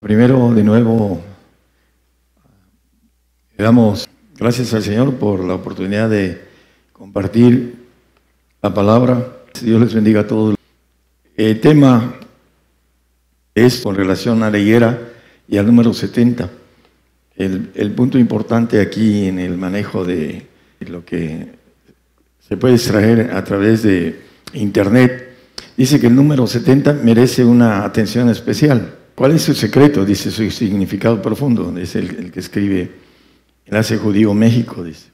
Primero, de nuevo, le damos gracias al Señor por la oportunidad de compartir la palabra. Dios les bendiga a todos. El tema es con relación a la higuera y al número 70. El punto importante aquí en el manejo de lo que se puede extraer a través de Internet, dice que el número 70 merece una atención especial. ¿Cuál es su secreto? Dice, su significado profundo. Es el que escribe Enlace Judío México. Dice,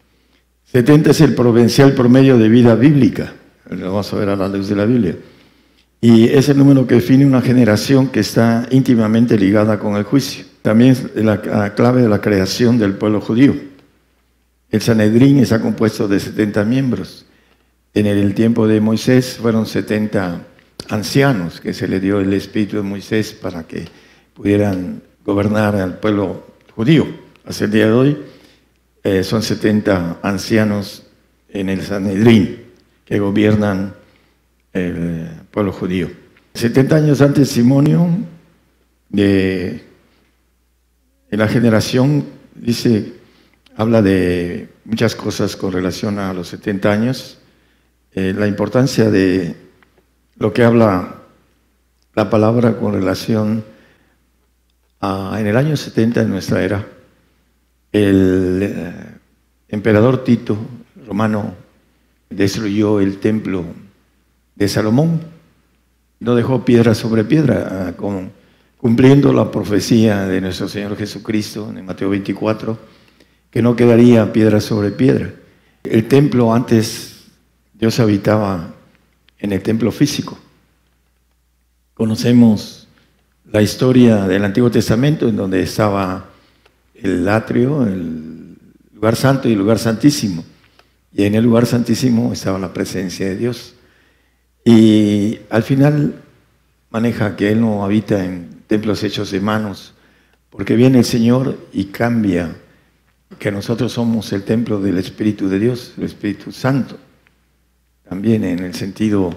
70 es el provincial promedio de vida bíblica. Lo vamos a ver a la luz de la Biblia. Y es el número que define una generación que está íntimamente ligada con el juicio. También es la clave de la creación del pueblo judío. El Sanedrín está compuesto de 70 miembros. En el tiempo de Moisés fueron 70 ancianos que se le dio el espíritu de Moisés para que pudieran gobernar al pueblo judío. Hasta el día de hoy son 70 ancianos en el Sanedrín que gobiernan el pueblo judío. 70 años antes, testimonio de la generación, dice, habla de muchas cosas con relación a los 70 años, la importancia de lo que habla la palabra con relación a, en el año 70 de nuestra era, el emperador Tito, romano, destruyó el templo de Salomón, no dejó piedra sobre piedra, cumpliendo la profecía de nuestro Señor Jesucristo en Mateo 24, que no quedaría piedra sobre piedra. El templo antes, Dios habitaba en el templo físico. Conocemos la historia del Antiguo Testamento, en donde estaba el atrio, el lugar santo y el lugar santísimo. Y en el lugar santísimo estaba la presencia de Dios. Y al final maneja que Él no habita en templos hechos de manos, porque viene el Señor y cambia, que nosotros somos el templo del Espíritu de Dios, el Espíritu Santo. También en el sentido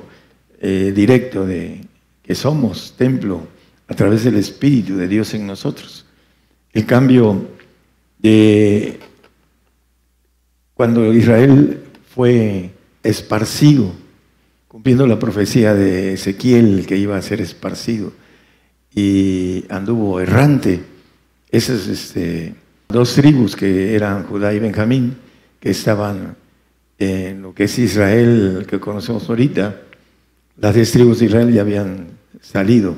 directo de que somos templo a través del Espíritu de Dios en nosotros. El cambio de cuando Israel fue esparcido, cumpliendo la profecía de Ezequiel que iba a ser esparcido y anduvo errante. Esas dos tribus que eran Judá y Benjamín, que estaban en lo que es Israel, que conocemos ahorita, las 10 tribus de Israel ya habían salido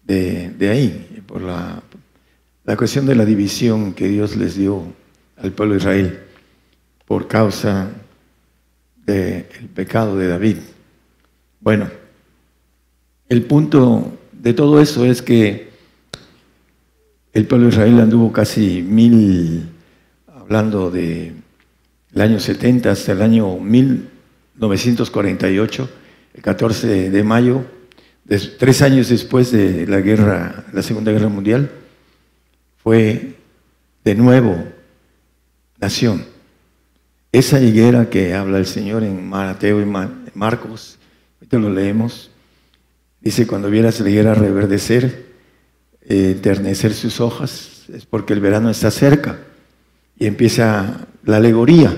de ahí, por la cuestión de la división que Dios les dio al pueblo de Israel por causa del pecado de David. Bueno, el punto de todo eso es que el pueblo de Israel anduvo casi hablando de el año 70 hasta el año 1948, el 14 de mayo, 3 años después de la Segunda Guerra Mundial, fue de nuevo nación. Esa higuera que habla el Señor en Mateo y Marcos, ahorita lo leemos, dice, cuando vieras la higuera reverdecer, enternecer sus hojas, es porque el verano está cerca. Y empieza la alegoría.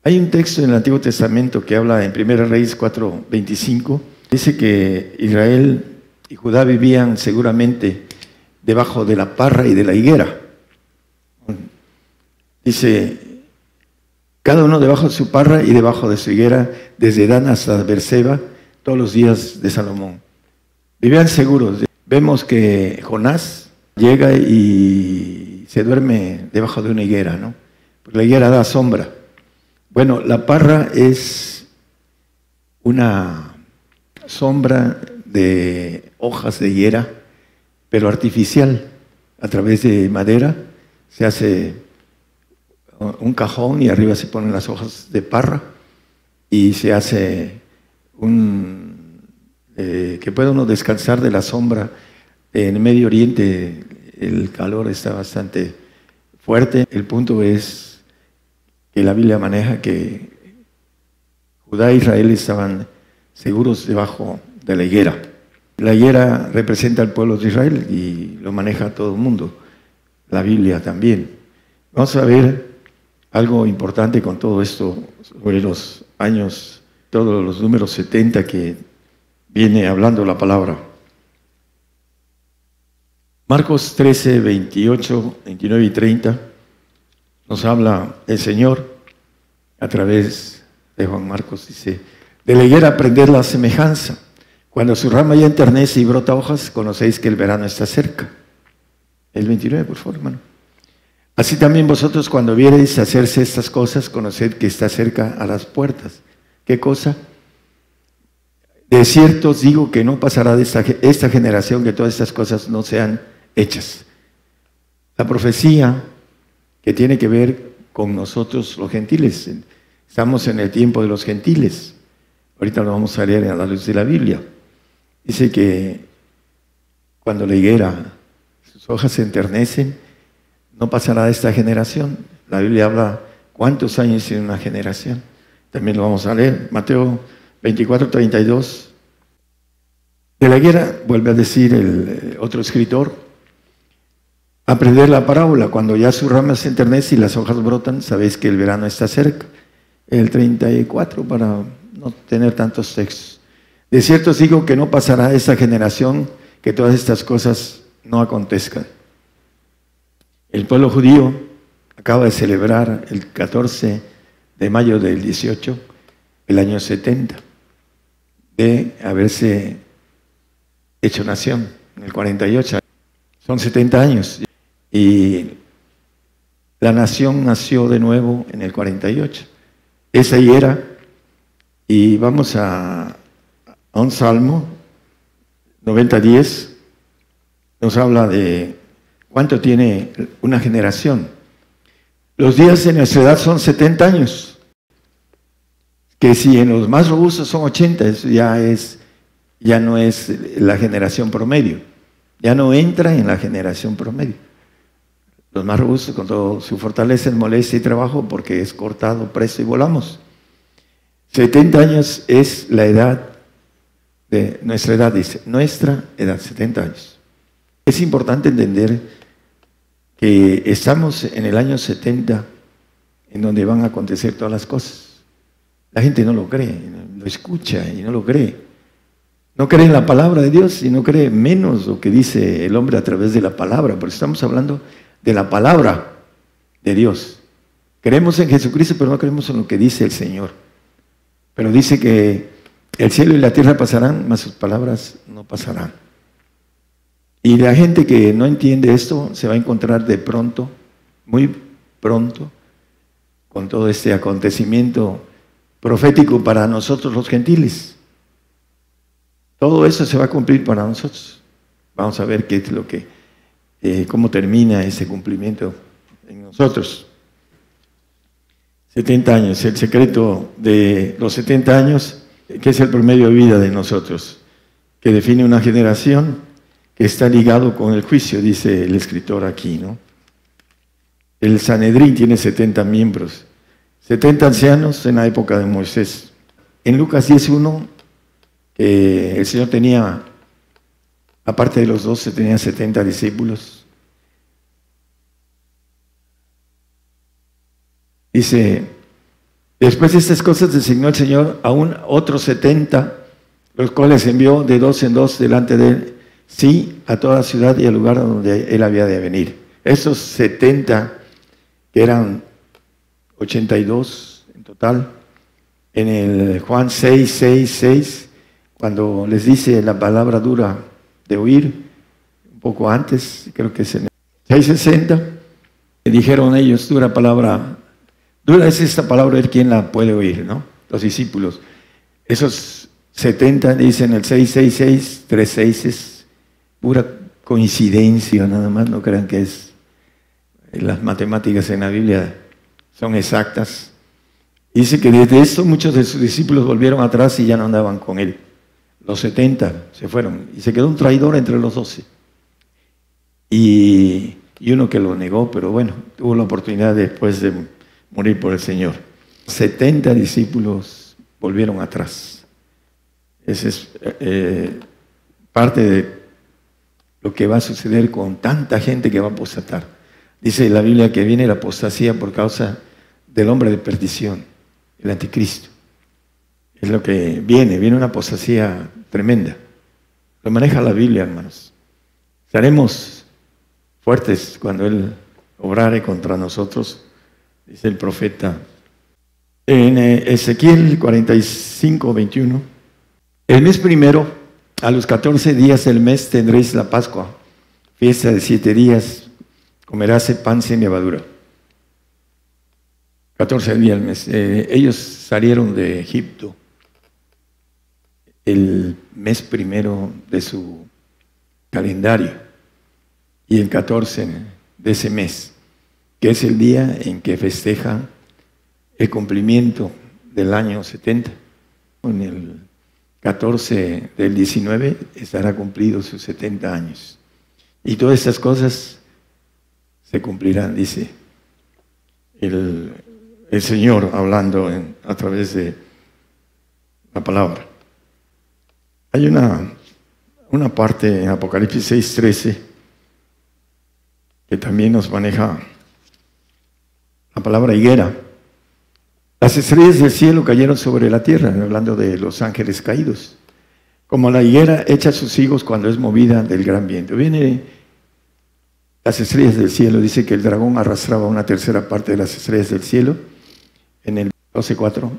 Hay un texto en el Antiguo Testamento que habla en 1 Reyes 4:25. Dice que Israel y Judá vivían seguramente debajo de la parra y de la higuera. Dice, cada uno debajo de su parra y debajo de su higuera, desde Dan hasta Beerseba, todos los días de Salomón. Vivían seguros. Vemos que Jonás llega y se duerme debajo de una higuera, ¿no? Porque la higuera da sombra. Bueno, la parra es una sombra de hojas de higuera, pero artificial. A través de madera se hace un cajón y arriba se ponen las hojas de parra y se hace que pueda uno descansar de la sombra. En el Medio Oriente el calor está bastante fuerte. El punto es que la Biblia maneja que Judá e Israel estaban seguros debajo de la higuera. La higuera representa al pueblo de Israel y lo maneja todo el mundo, la Biblia también. Vamos a ver algo importante con todo esto sobre los años, todos los números 70 que viene hablando la palabra. Marcos 13, 28, 29 y 30 nos habla el Señor a través de Juan Marcos. Dice: de la higuera aprended la semejanza. Cuando su rama ya enternece y brota hojas, conocéis que el verano está cerca. El 29, por favor, hermano. Así también vosotros, cuando viereis hacerse estas cosas, conoced que está cerca a las puertas. ¿Qué cosa? De cierto os digo que no pasará de esta generación que todas estas cosas no sean hechas. La profecía que tiene que ver con nosotros los gentiles. Estamos en el tiempo de los gentiles. Ahorita lo vamos a leer a la luz de la Biblia. Dice que cuando la higuera, sus hojas se enternecen, no pasará de esta generación. La Biblia habla cuántos años tiene una generación. También lo vamos a leer. Mateo 24, 32. De la higuera, vuelve a decir el otro escritor, aprender la parábola. Cuando ya su rama se enternece y las hojas brotan, sabéis que el verano está cerca. El 34, para no tener tantos textos. De cierto os digo que no pasará esta generación que todas estas cosas no acontezcan. El pueblo judío acaba de celebrar el 14 de mayo del 18, el año 70, de haberse hecho nación, en el 48. Son 70 años. Y la nación nació de nuevo en el 48. Esa higuera, y vamos a un salmo, 90:10, nos habla de cuánto tiene una generación. Los días de nuestra edad son 70 años, que si en los más robustos son 80, eso ya no es la generación promedio, ya no entra en la generación promedio. Los más robustos, con toda su fortaleza, molestia y trabajo, porque es cortado, preso y volamos. 70 años es la edad de nuestra edad, dice, nuestra edad, 70 años. Es importante entender que estamos en el año 70, en donde van a acontecer todas las cosas. La gente no lo cree, lo escucha y no lo cree. No cree en la palabra de Dios y no cree menos lo que dice el hombre a través de la palabra, porque estamos hablando de la palabra de Dios. Creemos en Jesucristo, pero no creemos en lo que dice el Señor. Pero dice que el cielo y la tierra pasarán, mas sus palabras no pasarán. Y la gente que no entiende esto se va a encontrar de pronto, muy pronto, con todo este acontecimiento profético para nosotros los gentiles. Todo eso se va a cumplir para nosotros. Vamos a ver qué es lo que, cómo termina ese cumplimiento en nosotros. 70 años, el secreto de los 70 años, que es el promedio de vida de nosotros, que define una generación que está ligado con el juicio, dice el escritor aquí, ¿no? El Sanedrín tiene 70 miembros, 70 ancianos en la época de Moisés. En Lucas 10:1, el Señor tenía, aparte de los 12, tenía 70 discípulos. Dice, después de estas cosas designó el Señor aún otros 70, los cuales envió de dos en dos delante de él, sí, a toda ciudad y al lugar donde él había de venir. Esos 70, que eran 82 en total, en el Juan 6:6, cuando les dice la palabra dura de oír, un poco antes, creo que es en el 6:60, dijeron ellos, dura palabra. Dura es esta palabra, ¿quién la puede oír? ¿No? Los discípulos. Esos 70 dicen el 666, 36 es pura coincidencia, nada más, no crean que es. Las matemáticas en la Biblia son exactas. Dice que desde esto muchos de sus discípulos volvieron atrás y ya no andaban con él. Los 70 se fueron y se quedó un traidor entre los 12. Y uno que lo negó, pero bueno, tuvo la oportunidad después de morir por el Señor. 70 discípulos volvieron atrás. Ese es parte de lo que va a suceder con tanta gente que va a apostatar. Dice la Biblia que viene la apostasía por causa del hombre de perdición, el anticristo. Es lo que viene una apostasía tremenda. Lo maneja la Biblia, hermanos. Estaremos fuertes cuando Él obrare contra nosotros, dice el profeta. En Ezequiel 45, 21, el mes primero, a los 14 días del mes tendréis la Pascua, fiesta de 7 días, comerás pan sin levadura. 14 días del mes. Ellos salieron de Egipto el mes primero de su calendario y el 14 de ese mes, que es el día en que festejan el cumplimiento del año 70. En el 14 del 19 estará cumplido sus 70 años. Y todas estas cosas se cumplirán, dice el Señor hablando a través de la palabra. Hay una parte en Apocalipsis 6:13 que también nos maneja la palabra higuera. Las estrellas del cielo cayeron sobre la tierra, hablando de los ángeles caídos. Como la higuera echa sus higos cuando es movida del gran viento. Viene las estrellas del cielo, dice que el dragón arrastraba una tercera parte de las estrellas del cielo, en el 12:4.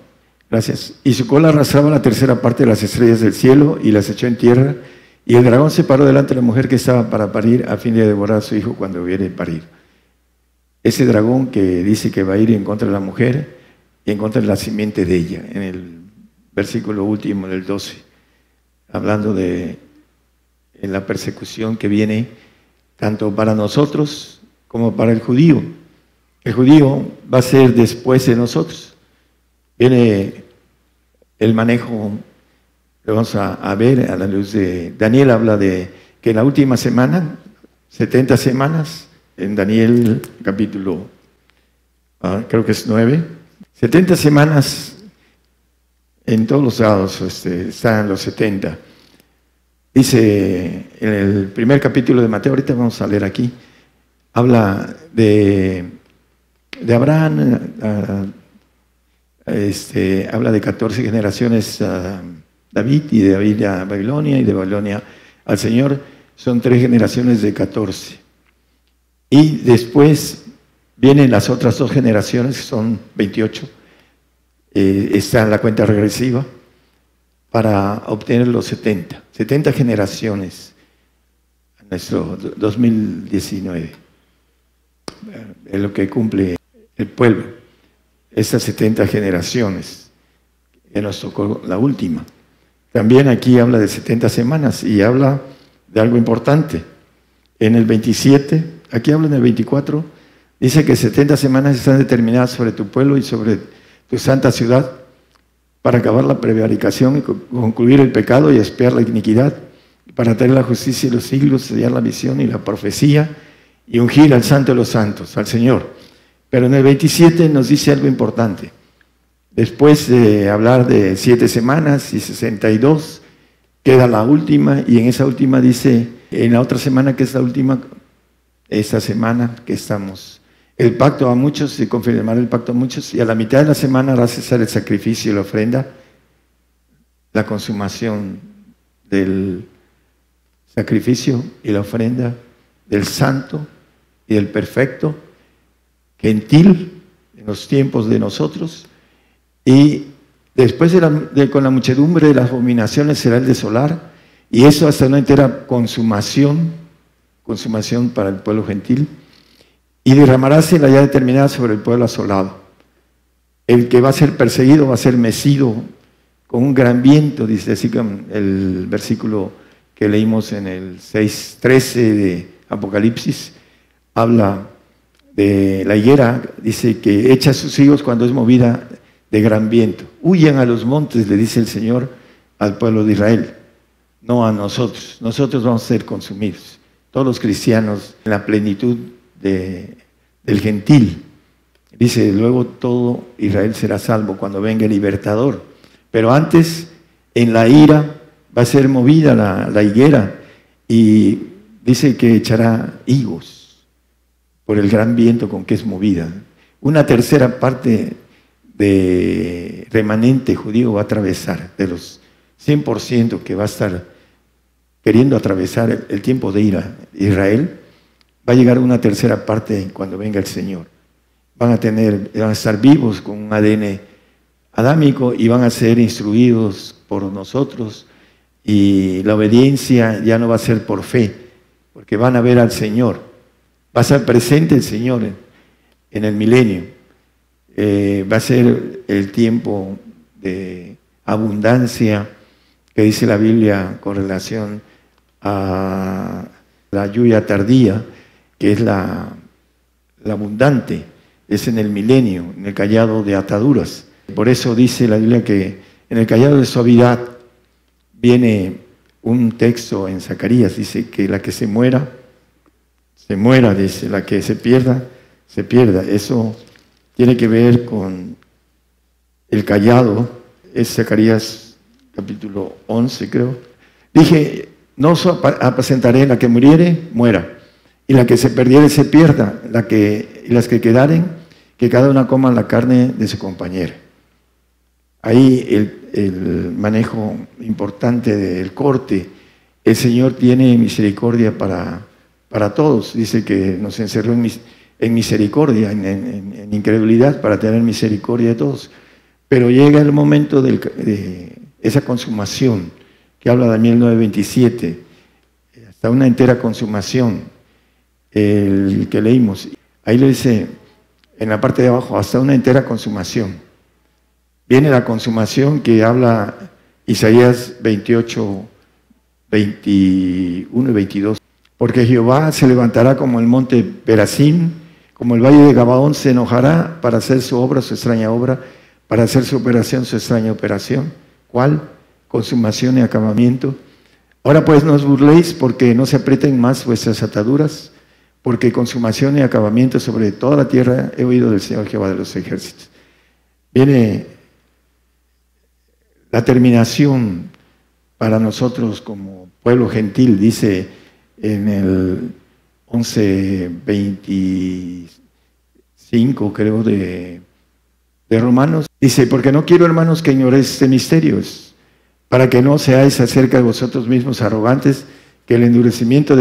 Gracias. Y su cola arrastraba la tercera parte de las estrellas del cielo y las echó en tierra. Y el dragón se paró delante de la mujer que estaba para parir a fin de devorar a su hijo cuando hubiere parir. Ese dragón que dice que va a ir en contra de la mujer y en contra de la simiente de ella, en el versículo último del 12, hablando de en la persecución que viene tanto para nosotros como para el judío. El judío va a ser después de nosotros. Viene el manejo, lo vamos a ver a la luz de Daniel. Habla de que en la última semana, 70 semanas, en Daniel capítulo, creo que es 9, 70 semanas en todos los lados están los 70. Dice en el primer capítulo de Mateo, ahorita vamos a leer aquí, habla de Abraham, habla de 14 generaciones a David, y de David a Babilonia, y de Babilonia al Señor. Son 3 generaciones de 14. Y después vienen las otras 2 generaciones, que son 28. Está en la cuenta regresiva para obtener los 70. 70 generaciones en nuestro 2019. Es lo que cumple el pueblo. Estas 70 generaciones, que nos tocó la última. También aquí habla de 70 semanas y habla de algo importante. En el 27, aquí habla en el 24, dice que 70 semanas están determinadas sobre tu pueblo y sobre tu santa ciudad para acabar la prevaricación y concluir el pecado y expiar la iniquidad, para traer la justicia y los siglos, sellar la visión y la profecía y ungir al santo de los santos, al Señor. Pero en el 27 nos dice algo importante. Después de hablar de 7 semanas y 62, queda la última, y en esa última dice, en la otra semana que es la última, esta semana que estamos, el pacto a muchos, se confirmará el pacto a muchos, y a la mitad de la semana hará cesar el sacrificio y la ofrenda, la consumación del sacrificio y la ofrenda del santo y del perfecto, gentil en los tiempos de nosotros, y después con la muchedumbre de las abominaciones será el desolar, y eso hasta una entera consumación para el pueblo gentil, y derramaráse la ya determinada sobre el pueblo asolado. El que va a ser perseguido va a ser mecido con un gran viento, dice así el versículo que leímos en el 6:13 de Apocalipsis, habla de la higuera, dice que echa sus higos cuando es movida de gran viento. Huyan a los montes, le dice el Señor al pueblo de Israel, no a nosotros. Nosotros vamos a ser consumidos. Todos los cristianos en la plenitud del gentil. Dice, luego todo Israel será salvo cuando venga el libertador. Pero antes, en la ira, va a ser movida la higuera y dice que echará higos por el gran viento con que es movida. Una tercera parte de remanente judío va a atravesar, de los 100% que va a estar queriendo atravesar el tiempo de ira. Israel va a llegar a una tercera parte cuando venga el Señor. Van a estar vivos con un ADN adámico y van a ser instruidos por nosotros, y la obediencia ya no va a ser por fe, porque van a ver al Señor. Va a estar presente el Señor en el milenio. Va a ser el tiempo de abundancia que dice la Biblia con relación a la lluvia tardía, que es la abundante, es en el milenio, en el cayado de ataduras. Por eso dice la Biblia que en el cayado de suavidad viene un texto en Zacarías, dice que la que se muera, dice, la que se pierda. Eso tiene que ver con el cayado, es Zacarías capítulo 11, creo. Dije, no os apacentaré, la que muriere, muera, y la que se perdiere, se pierda, y las que quedaren, que cada una coma la carne de su compañera. Ahí el manejo importante del corte. El Señor tiene misericordia para todos. Dice que nos encerró en misericordia, en incredulidad, para tener misericordia de todos. Pero llega el momento de esa consumación, que habla Daniel 9:27, hasta una entera consumación, el que leímos. Ahí le dice, en la parte de abajo, hasta una entera consumación. Viene la consumación que habla Isaías 28, 21 y 22. Porque Jehová se levantará como el monte Perazim, como el valle de Gabaón se enojará para hacer su obra, su extraña obra, para hacer su operación, su extraña operación. ¿Cuál? Consumación y acabamiento. Ahora pues no os burléis, porque no se aprieten más vuestras ataduras, porque consumación y acabamiento sobre toda la tierra he oído del Señor Jehová de los ejércitos. Viene la terminación para nosotros como pueblo gentil, dice en el 11:25, creo, de Romanos, dice, porque no quiero, hermanos, que ignoréis este misterio, para que no seáis acerca de vosotros mismos arrogantes, que el endurecimiento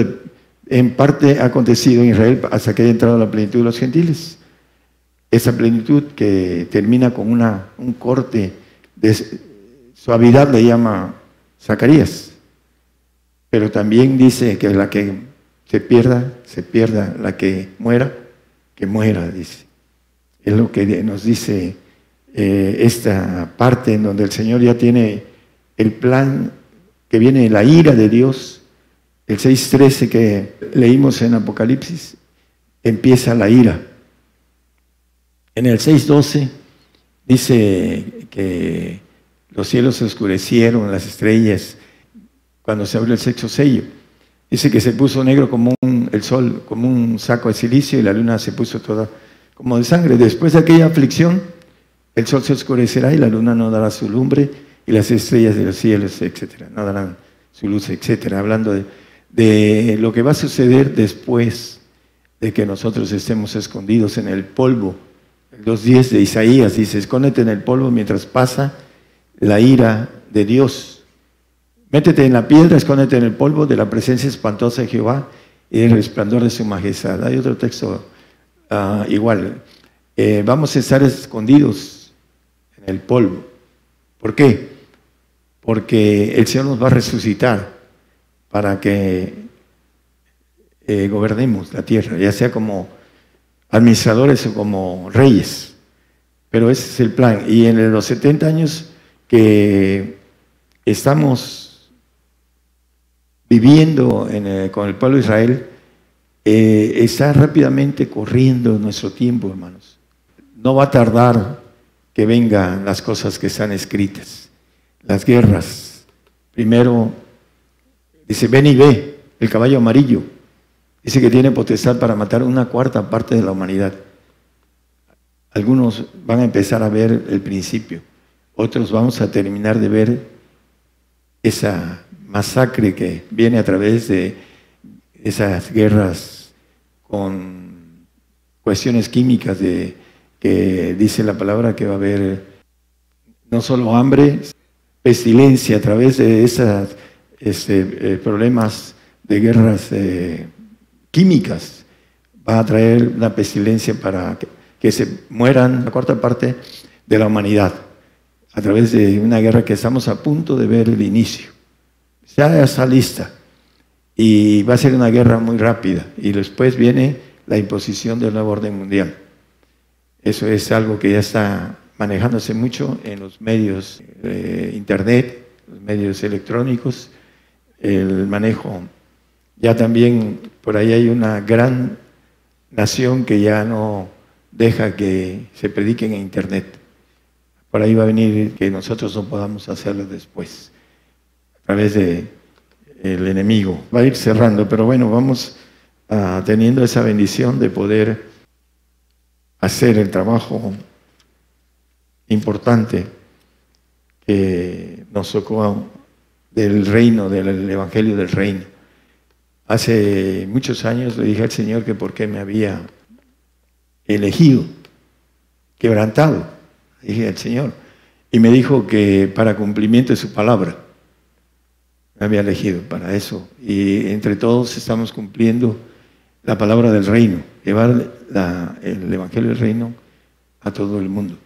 en parte ha acontecido en Israel hasta que haya entrado la plenitud de los gentiles. Esa plenitud que termina con un corte de suavidad, le llama Zacarías. Pero también dice que la que se pierda, la que muera, dice. Es lo que nos dice esta parte en donde el Señor ya tiene el plan, que viene la ira de Dios. El 6:13 que leímos en Apocalipsis, empieza la ira. En el 6:12 dice que los cielos se oscurecieron, las estrellas, cuando se abrió el sexto sello. Dice que se puso negro como el sol, como un saco de silicio, y la luna se puso toda como de sangre. Después de aquella aflicción, el sol se oscurecerá y la luna no dará su lumbre, y las estrellas de los cielos, etcétera, no darán su luz, etcétera. Hablando de lo que va a suceder después de que nosotros estemos escondidos en el polvo. El 2:10 de Isaías dice, escóndete en el polvo mientras pasa la ira de Dios. Métete en la piedra, escóndete en el polvo de la presencia espantosa de Jehová y del resplandor de su majestad. Hay otro texto igual. Vamos a estar escondidos en el polvo. ¿Por qué? Porque el Señor nos va a resucitar para que gobernemos la tierra, ya sea como administradores o como reyes. Pero ese es el plan. Y en los 70 años que estamos viviendo con el pueblo de Israel, está rápidamente corriendo nuestro tiempo, hermanos. No va a tardar que vengan las cosas que están escritas, las guerras. Primero dice, ven y ve el caballo amarillo. Dice que tiene potestad para matar una cuarta parte de la humanidad. Algunos van a empezar a ver el principio, otros vamos a terminar de ver esa masacre que viene a través de esas guerras con cuestiones químicas que dice la palabra que va a haber no solo hambre, pestilencia a través de esos problemas de guerras químicas. Va a traer una pestilencia para que se mueran la cuarta parte de la humanidad a través de una guerra que estamos a punto de ver el inicio. Ya está lista y va a ser una guerra muy rápida y después viene la imposición del nuevo orden mundial. Eso es algo que ya está manejándose mucho en los medios internet, los medios electrónicos, el manejo. Ya también por ahí hay una gran nación que ya no deja que se prediquen en internet. Por ahí va a venir que nosotros no podamos hacerlo después, a través del enemigo. Va a ir cerrando, pero bueno, vamos teniendo esa bendición de poder hacer el trabajo importante que nos tocó del reino, del evangelio del reino. Hace muchos años le dije al Señor que por qué me había elegido, quebrantado, le dije al Señor, y me dijo que para cumplimiento de su palabra me había elegido para eso, y entre todos estamos cumpliendo la palabra del reino, llevar el evangelio del reino a todo el mundo.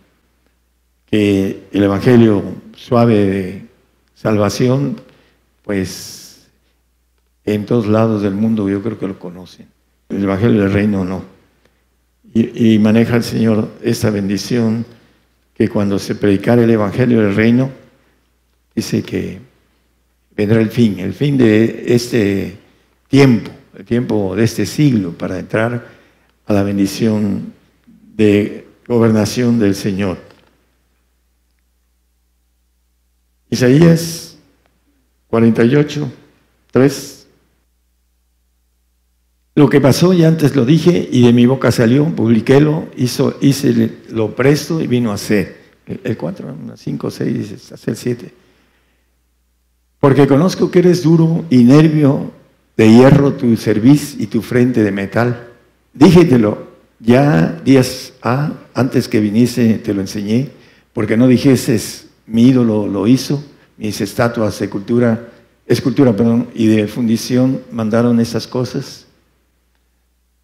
Que el evangelio suave de salvación, pues en todos lados del mundo yo creo que lo conocen. El evangelio del reino no. Y maneja el Señor esta bendición que cuando se predicara el evangelio del reino, dice que vendrá el fin de este tiempo, el tiempo de este siglo, para entrar a la bendición de gobernación del Señor. Isaías 48, 3. Lo que pasó ya antes lo dije y de mi boca salió, publiquélo, hice lo presto y vino a ser. El 4, 5, 6, hasta el 7. Porque conozco que eres duro y nervio de hierro tu cerviz y tu frente de metal. Díjetelo ya días antes que viniese te lo enseñé, porque no dijeses mi ídolo lo hizo, mis estatuas de escultura y de fundición mandaron esas cosas.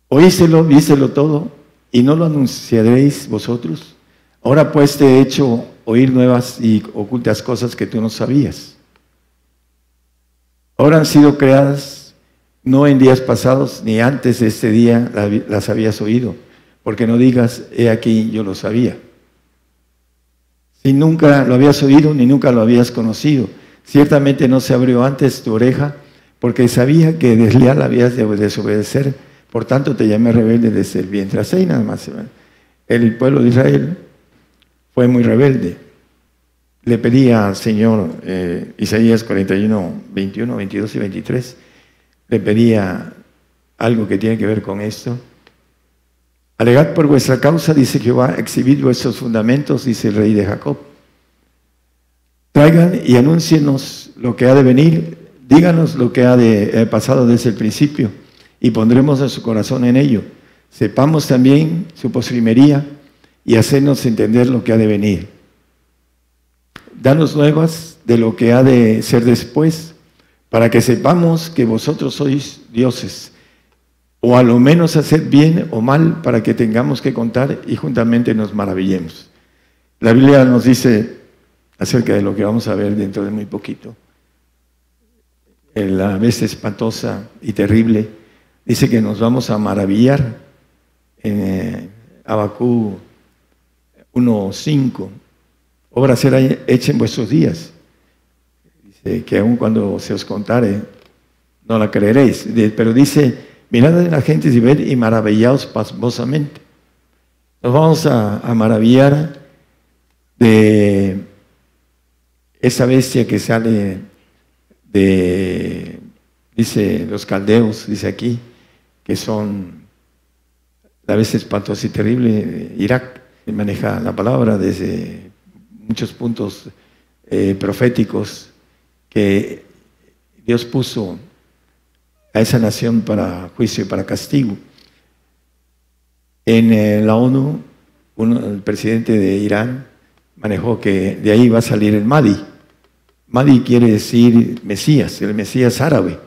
Oístelo, vístelo todo, y no lo anunciaréis vosotros. Ahora pues te he hecho oír nuevas y ocultas cosas que tú no sabías. Ahora han sido creadas, no en días pasados, ni antes de este día las habías oído, porque no digas, he aquí, yo lo sabía. Si nunca lo habías oído, ni nunca lo habías conocido. Ciertamente no se abrió antes tu oreja, porque sabía que desleal habías de desobedecer, por tanto te llamé rebelde desde el vientre. Así nada más. El pueblo de Israel fue muy rebelde. Le pedía al Señor, Isaías 41, 21, 22 y 23, le pedía algo que tiene que ver con esto. Alegad por vuestra causa, dice Jehová, exhibid vuestros fundamentos, dice el rey de Jacob. Traigan y anúncienos lo que ha de venir, díganos lo que ha de pasado desde el principio, y pondremos a su corazón en ello. Sepamos también su postrimería y hacernos entender lo que ha de venir. Danos nuevas de lo que ha de ser después, para que sepamos que vosotros sois dioses, o a lo menos hacer bien o mal para que tengamos que contar y juntamente nos maravillemos. La Biblia nos dice acerca de lo que vamos a ver dentro de muy poquito, la bestia espantosa y terrible, dice que nos vamos a maravillar en Habacuc 1:5. Obra será hecha en vuestros días. Dice que aun cuando se os contare, no la creeréis. Pero dice, mirad a la gente y ved y maravillaos pasmosamente. Nos vamos a maravillar de esa bestia que sale de, dice los caldeos, dice aquí, que son la bestia espantosa y terrible de Irak. Maneja la palabra desde muchos puntos proféticos que Dios puso a esa nación para juicio y para castigo. En la ONU, el presidente de Irán manejó que de ahí va a salir el Mahdi. Mahdi quiere decir Mesías, el Mesías árabe.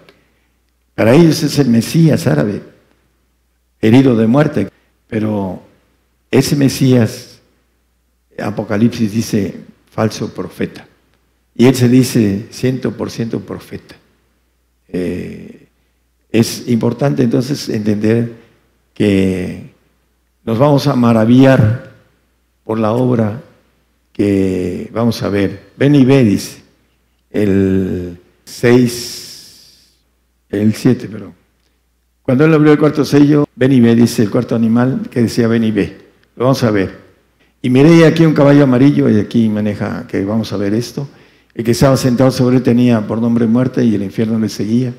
Para ellos es el Mesías árabe, herido de muerte. Pero ese Mesías, Apocalipsis dice falso profeta. Y él se dice 100% profeta. Es importante entonces entender que nos vamos a maravillar por la obra que vamos a ver. Ven y ve, dice, el 7, perdón. Cuando él abrió el cuarto sello, ven y ve, dice el cuarto animal que decía ven y ve. Lo vamos a ver. Y miré aquí un caballo amarillo, y aquí maneja que vamos a ver esto. El que estaba sentado sobre él tenía por nombre muerte y el infierno le seguía.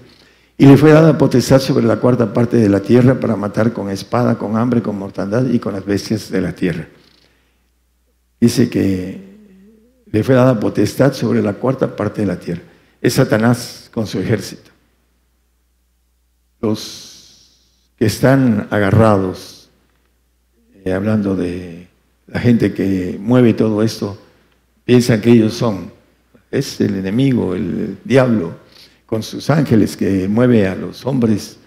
Y le fue dada potestad sobre la cuarta parte de la tierra para matar con espada, con hambre, con mortandad y con las bestias de la tierra. Dice que le fue dada potestad sobre la cuarta parte de la tierra. Es Satanás con su ejército. Los que están agarrados, hablando de la gente que mueve todo esto, piensan que ellos es el enemigo, el diablo, con sus ángeles que mueve a los hombres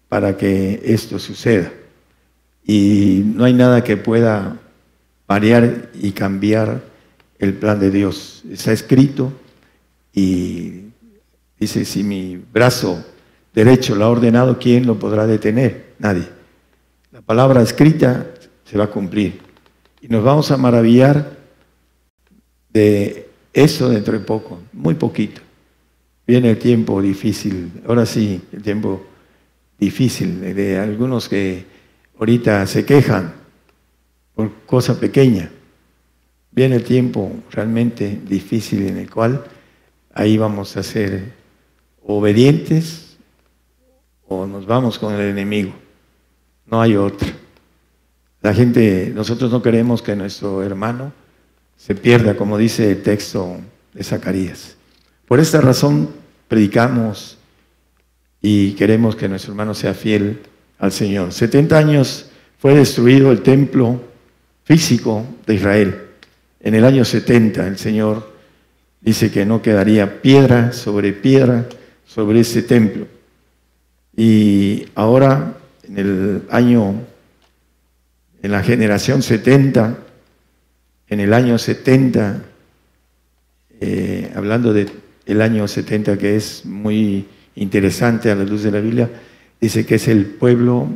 para que esto suceda. Y no hay nada que pueda variar y cambiar el plan de Dios. Está escrito y dice, si mi brazo derecho lo ha ordenado, ¿quién lo podrá detener? Nadie. La palabra escrita se va a cumplir. Y nos vamos a maravillar de eso dentro de poco, muy poquito. Viene el tiempo difícil, ahora sí, el tiempo difícil de algunos que ahorita se quejan por cosa pequeña. Viene el tiempo realmente difícil en el cual ahí vamos a ser obedientes o nos vamos con el enemigo. No hay otra. La gente, nosotros no queremos que nuestro hermano se pierda, como dice el texto de Zacarías. Por esta razón predicamos y queremos que nuestro hermano sea fiel al Señor. 70 años fue destruido el templo físico de Israel. En el año 70 el Señor dice que no quedaría piedra sobre ese templo. Y ahora en la generación 70, en el año 70, hablando del año 70, que es muy interesante a la luz de la Biblia, dice que es el pueblo,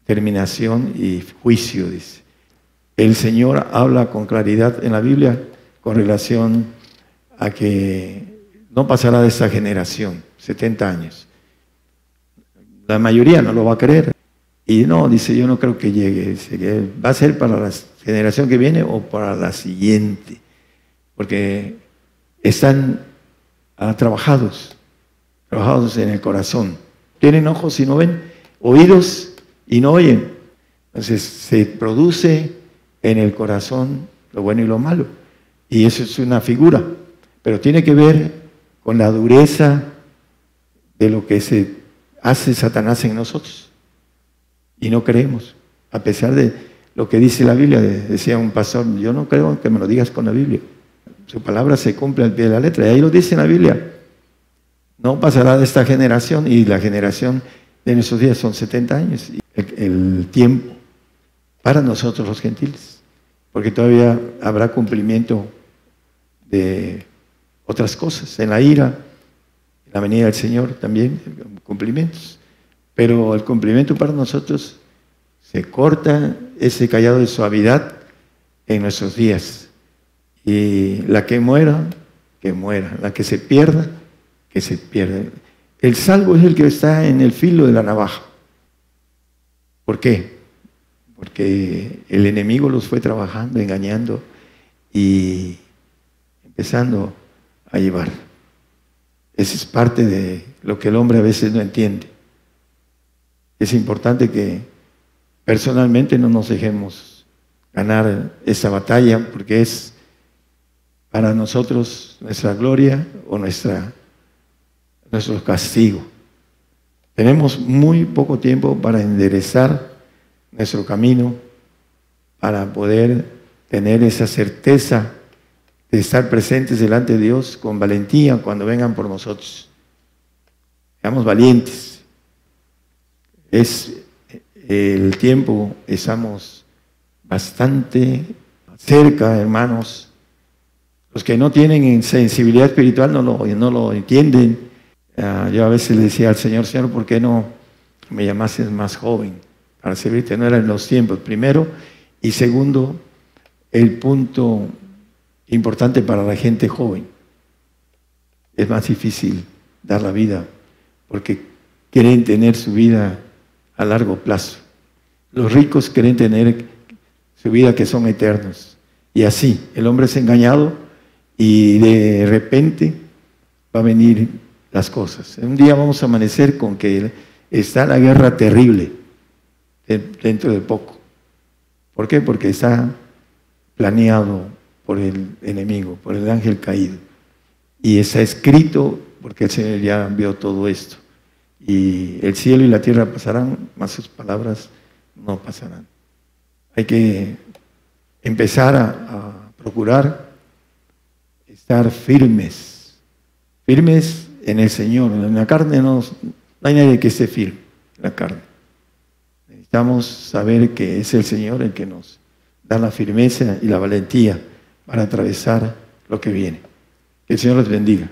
terminación y juicio, dice. El Señor habla con claridad en la Biblia con relación a que no pasará de esta generación, 70 años. La mayoría no lo va a creer. Y no, dice, yo no creo que llegue. Dice que va a ser para la generación que viene o para la siguiente. Porque están trabajados en el corazón. Tienen ojos y no ven, oídos y no oyen. Entonces se produce en el corazón lo bueno y lo malo. Y eso es una figura. Pero tiene que ver con la dureza de lo que se hace Satanás en nosotros. Y no creemos, a pesar de lo que dice la Biblia. Decía un pastor, yo no creo que me lo digas con la Biblia. Su palabra se cumple al pie de la letra. Y ahí lo dice en la Biblia. No pasará de esta generación, y la generación de nuestros días son 70 años. El tiempo para nosotros los gentiles. Porque todavía habrá cumplimiento de otras cosas. En la ira, en la venida del Señor también, cumplimientos. Pero el cumplimiento para nosotros se corta ese callado de suavidad en nuestros días. Y la que muera, que muera. La que se pierda, que se pierda. El salvo es el que está en el filo de la navaja. ¿Por qué? Porque el enemigo los fue trabajando, engañando y empezando a llevar. Esa es parte de lo que el hombre a veces no entiende. Es importante que personalmente no nos dejemos ganar esa batalla, porque es para nosotros nuestra gloria o nuestra nuestro castigo. Tenemos muy poco tiempo para enderezar nuestro camino, para poder tener esa certeza de estar presentes delante de Dios con valentía cuando vengan por nosotros. Seamos valientes. Es el tiempo, estamos bastante cerca, hermanos. Los que no tienen sensibilidad espiritual no lo entienden. Yo a veces le decía al Señor, Señor, ¿por qué no me llamases más joven para servirte? No eran los tiempos, primero. Y segundo, el punto importante para la gente joven. Es más difícil dar la vida porque quieren tener su vida a largo plazo. Los ricos quieren tener su vida que son eternos. Y así, el hombre es engañado y de repente va a venir las cosas. Un día vamos a amanecer con que está la guerra terrible dentro de poco. ¿Por qué? Porque está planeado por el enemigo, por el ángel caído. Y está escrito porque el Señor ya vio todo esto. Y el cielo y la tierra pasarán, mas sus palabras no pasarán. Hay que empezar a procurar estar firmes en el Señor. En la carne no hay nadie que esté firme en la carne. Necesitamos saber que es el Señor el que nos da la firmeza y la valentía para atravesar lo que viene. Que el Señor les bendiga.